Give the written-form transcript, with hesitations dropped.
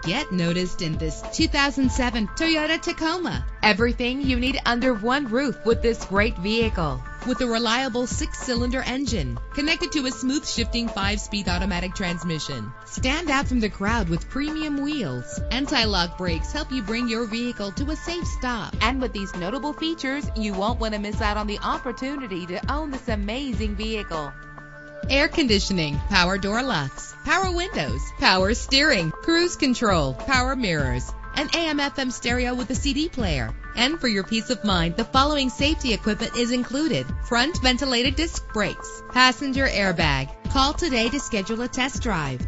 Get noticed in this 2007 Toyota Tacoma. Everything you need under one roof with this great vehicle. With a reliable 6-cylinder engine connected to a smooth shifting 5-speed automatic transmission. Stand out from the crowd with premium wheels. Anti-lock brakes help you bring your vehicle to a safe stop. And with these notable features, you won't want to miss out on the opportunity to own this amazing vehicle. Air conditioning, power door locks, power windows, power steering, cruise control, power mirrors, an AM/FM stereo with a CD player. And for your peace of mind, the following safety equipment is included: front ventilated disc brakes, passenger airbag. Call today to schedule a test drive.